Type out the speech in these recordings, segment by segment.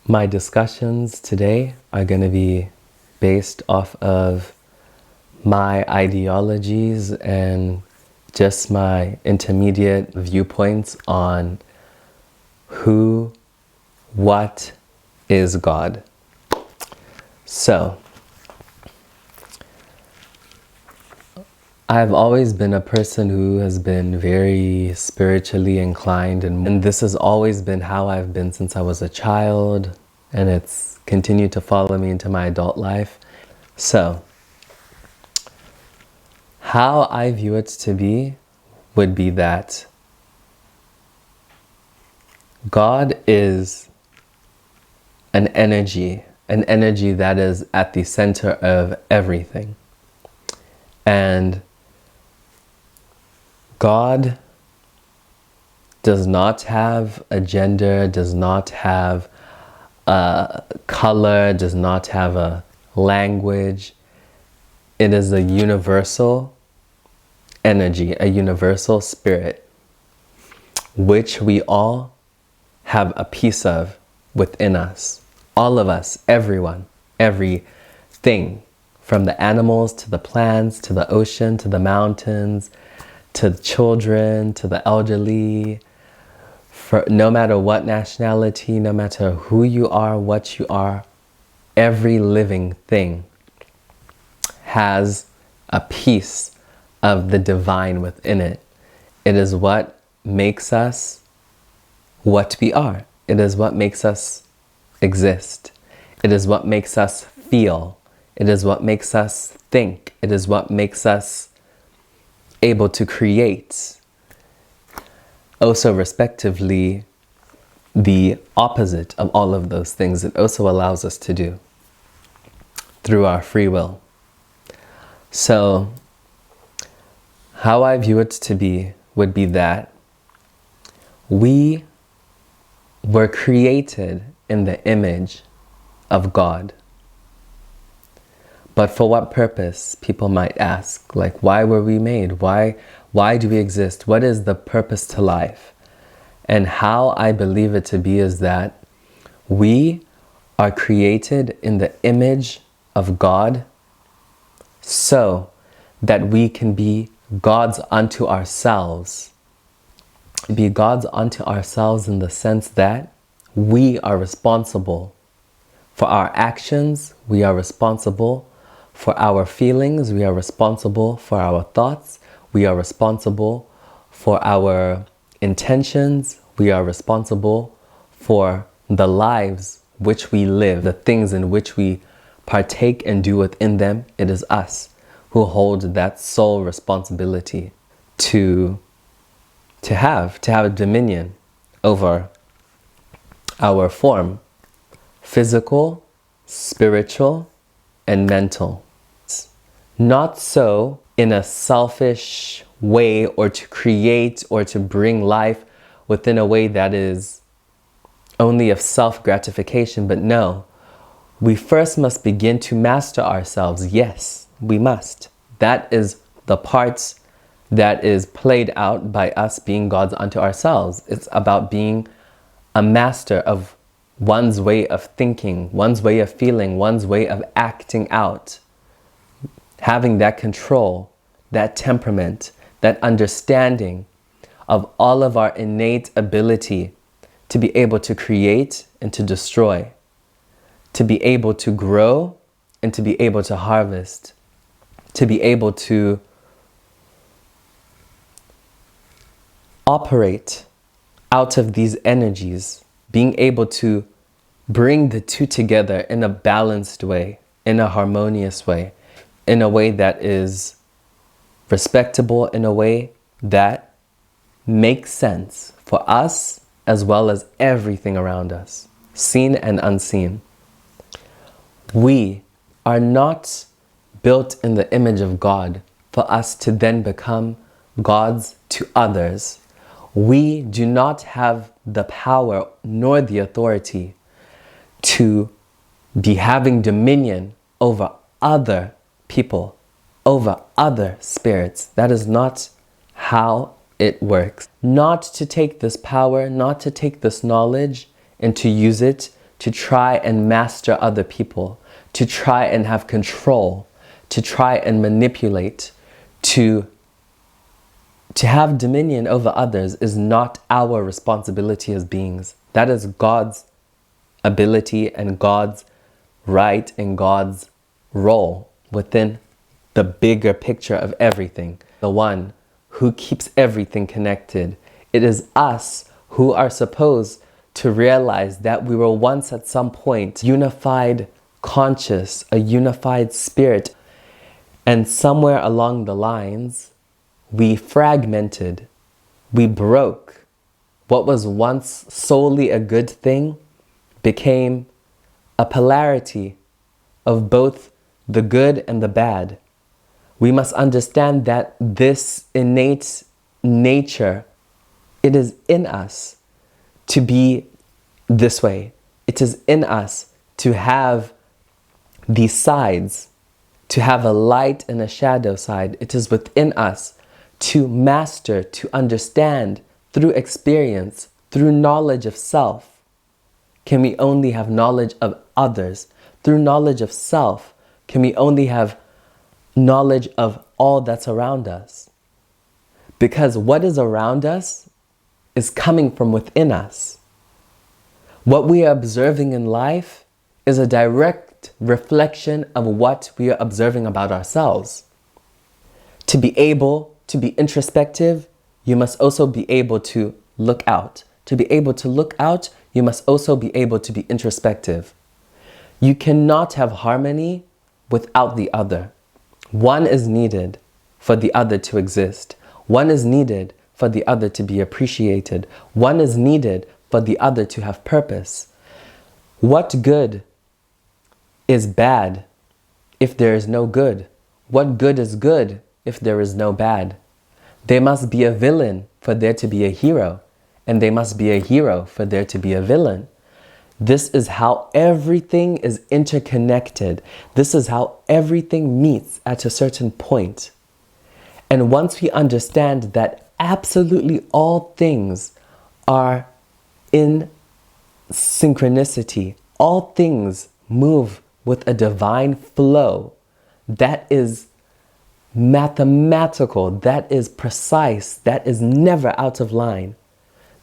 My discussions today are going to be based off of my ideologies and just my intermediate viewpoints on who, what is God. So, I've always been a person who has been very spiritually inclined, and this has always been how I've been since I was a child, and it's continued to follow me into my adult life. So, how I view it to be would be that God is an energy that is at the center of everything. And God does not have a gender, does not have a color, does not have a language. It is a universal energy, a universal spirit, which we all have a piece of within us. All of us, everyone, everything, from the animals to the plants, to the ocean, to the mountains, to the children, to the elderly, for no matter what nationality, no matter who you are, what you are, every living thing has a piece of the divine within it. It is what makes us what we are. It is what makes us exist. It is what makes us feel. It is what makes us think. It is what makes us able to create. Also, respectively, the opposite of all of those things, it also allows us to do through our free will. So, how I view it to be would be that we were created in the image of God. But for what purpose, people might ask, like, why were we made? Why do we exist? What is the purpose to life? And how I believe it to be is that we are created in the image of God so that we can be gods unto ourselves. Be gods unto ourselves in the sense that we are responsible for our actions, we are responsible for our feelings, we are responsible for our thoughts, we are responsible for our intentions, we are responsible for the lives which we live, the things in which we partake and do within them. It is us who hold that sole responsibility to have dominion over our form, physical, spiritual, and mental. Not so in a selfish way, or to create or to bring life within a way that is only of self-gratification, but no, we first must begin to master ourselves. Yes, we must. That is the parts that is played out by us being gods unto ourselves. It's about being a master of one's way of thinking, one's way of feeling, one's way of acting out. Having that control, that temperament, that understanding of all of our innate ability to be able to create and to destroy, to be able to grow and to be able to harvest, to be able to operate out of these energies, being able to bring the two together in a balanced way, in a harmonious way, in a way that is respectable, in a way that makes sense for us as well as everything around us, seen and unseen. We are not built in the image of God for us to then become gods to others. We do not have the power nor the authority to be having dominion over other people, over other spirits. That is not how it works. Not to take this power, not to take this knowledge and to use it to try and master other people, to try and have control, to try and manipulate, to have dominion over others is not our responsibility as beings. That is God's ability and God's right and God's role within the bigger picture of everything. The one who keeps everything connected. It is us who are supposed to realize that we were once at some point unified conscious, a unified spirit. And somewhere along the lines, we fragmented, we broke. What was once solely a good thing became a polarity of both the good and the bad. We must understand that this innate nature, it is in us to be this way. It is in us to have these sides, to have a light and a shadow side. It is within us to master, to understand through experience, through knowledge of self. Can we only have knowledge of others? Through knowledge of self, can we only have knowledge of all that's around us? Because what is around us is coming from within us. What we are observing in life is a direct reflection of what we are observing about ourselves. To be able to be introspective, you must also be able to look out. To be able to look out, you must also be able to be introspective. You cannot have harmony without the other. One is needed for the other to exist. One is needed for the other to be appreciated. One is needed for the other to have purpose. What good is bad if there is no good? What good is good if there is no bad? There must be a villain for there to be a hero, and there must be a hero for there to be a villain. This is how everything is interconnected. This is how everything meets at a certain point. And once we understand that absolutely all things are in synchronicity, all things move with a divine flow that is mathematical, that is precise, that is never out of line,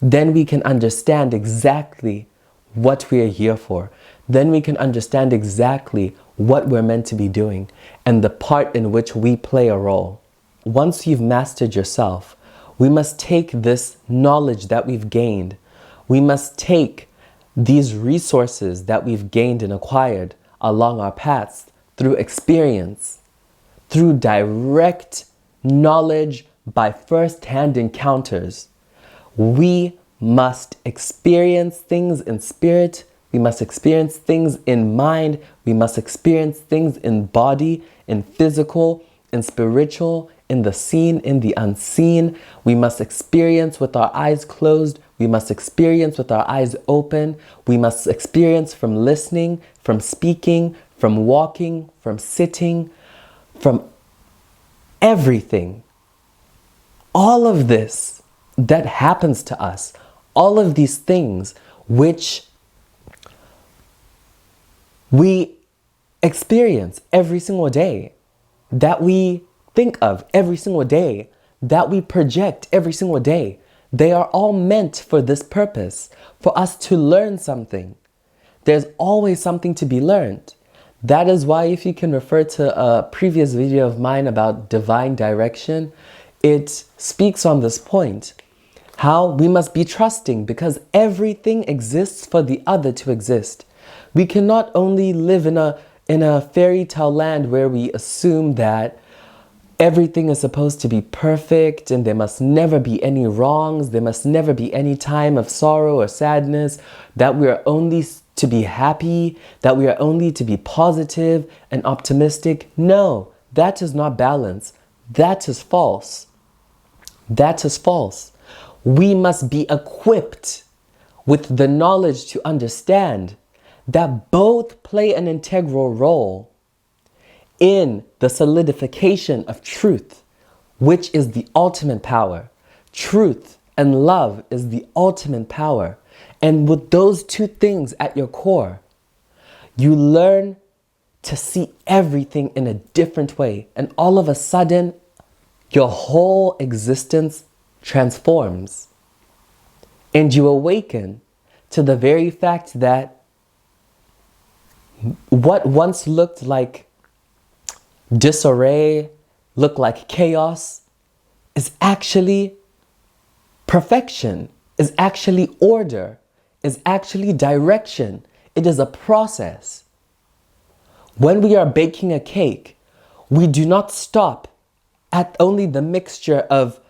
then we can understand exactly what we are here for. Then we can understand exactly what we're meant to be doing and the part in which we play a role. Once you've mastered yourself, we must take this knowledge that we've gained. We must take these resources that we've gained and acquired along our paths through experience, through direct knowledge by first-hand encounters. We must experience things in spirit. We must experience things in mind. We must experience things in body, in physical, in spiritual, in the seen, in the unseen. We must experience with our eyes closed. We must experience with our eyes open. We must experience from listening, from speaking, from walking, from sitting, from everything. All of this that happens to us, all of these things which we experience every single day, that we think of every single day, that we project every single day, they are all meant for this purpose, for us to learn something. There's always something to be learned. That is why, if you can refer to a previous video of mine about divine direction, it speaks on this point. How we must be trusting, because everything exists for the other to exist. We cannot only live in a fairy tale land where we assume that everything is supposed to be perfect and there must never be any wrongs, there must never be any time of sorrow or sadness, that we are only to be happy, that we are only to be positive and optimistic. No, that is not balance. That is false. That is false. We must be equipped with the knowledge to understand that both play an integral role in the solidification of truth, which is the ultimate power. Truth and love is the ultimate power. And with those two things at your core, you learn to see everything in a different way. And all of a sudden, your whole existence transforms. And you awaken to the very fact that what once looked like disarray, looked like chaos, is actually perfection, is actually order, is actually direction. It is a process. When we are baking a cake, we do not stop at only the mixture of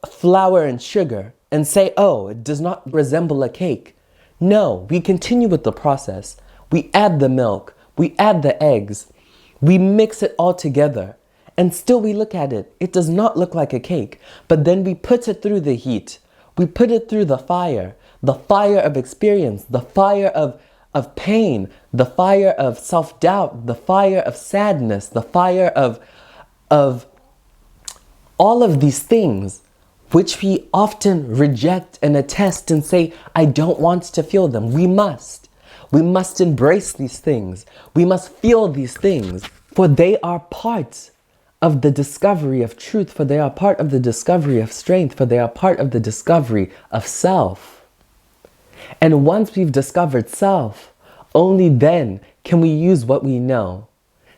flour and sugar and say, oh, it does not resemble a cake. No, we continue with the process. We add the milk, we add the eggs, we mix it all together, and still we look at it. It does not look like a cake, but then we put it through the heat. We put it through the fire of experience, the fire of pain, the fire of self-doubt, the fire of sadness, the fire of all of these things, which we often reject and attest and say, I don't want to feel them. We must. We must embrace these things. We must feel these things, for they are part of the discovery of truth, for they are part of the discovery of strength, for they are part of the discovery of self. And once we've discovered self, only then can we use what we know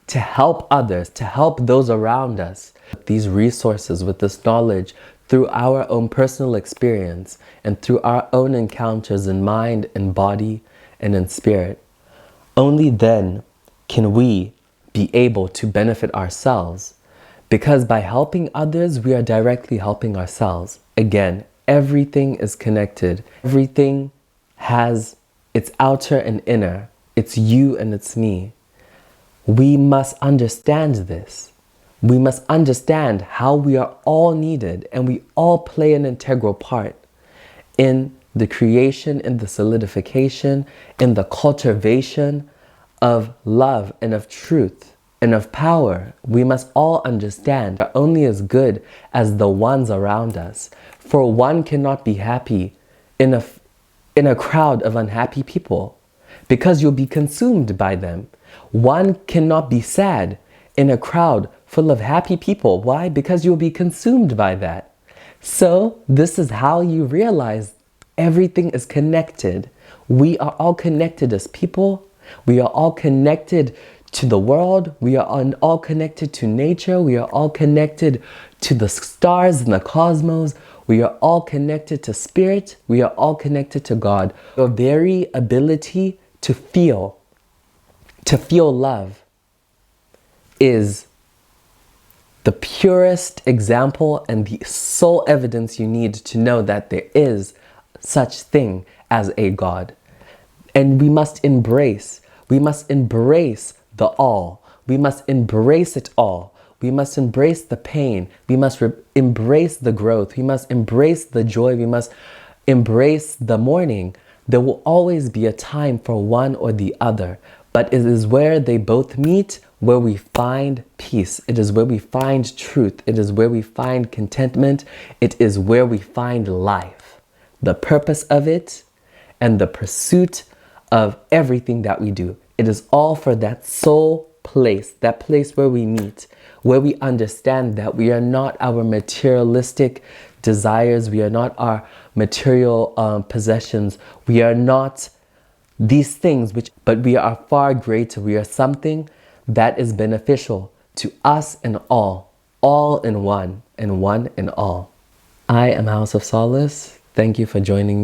to help others, to help those around us. These resources, with this knowledge, through our own personal experience and through our own encounters in mind and body and in spirit, only then can we be able to benefit ourselves. Because by helping others, we are directly helping ourselves. Again, everything is connected. Everything has its outer and inner. It's you and it's me. We must understand this. We must understand how we are all needed and we all play an integral part in the creation, in the solidification, in the cultivation of love and of truth and of power. We must all understand we are only as good as the ones around us. For one cannot be happy in a crowd of unhappy people because you'll be consumed by them. One cannot be sad in a crowd full of happy people. Why? Because you'll be consumed by that. So this is how you realize everything is connected. We are all connected as people. We are all connected to the world. We are all connected to nature. We are all connected to the stars and the cosmos. We are all connected to spirit. We are all connected to God. Your very ability to feel love is the purest example and the sole evidence you need to know that there is such thing as a God. And we must embrace the all. We must embrace it all. We must embrace the pain. We must embrace the growth. We must embrace the joy. We must embrace the mourning. There will always be a time for one or the other, but it is where they both meet where we find peace. It is where we find truth. It is where we find contentment. It is where we find life, the purpose of it, and the pursuit of everything that we do. It is all for that soul place, that place where we meet, where we understand that we are not our materialistic desires. We are not our material possessions. We are not these things, but we are far greater. We are something that is beneficial to us and all in one, and one in all. I am House of Solace. Thank you for joining me.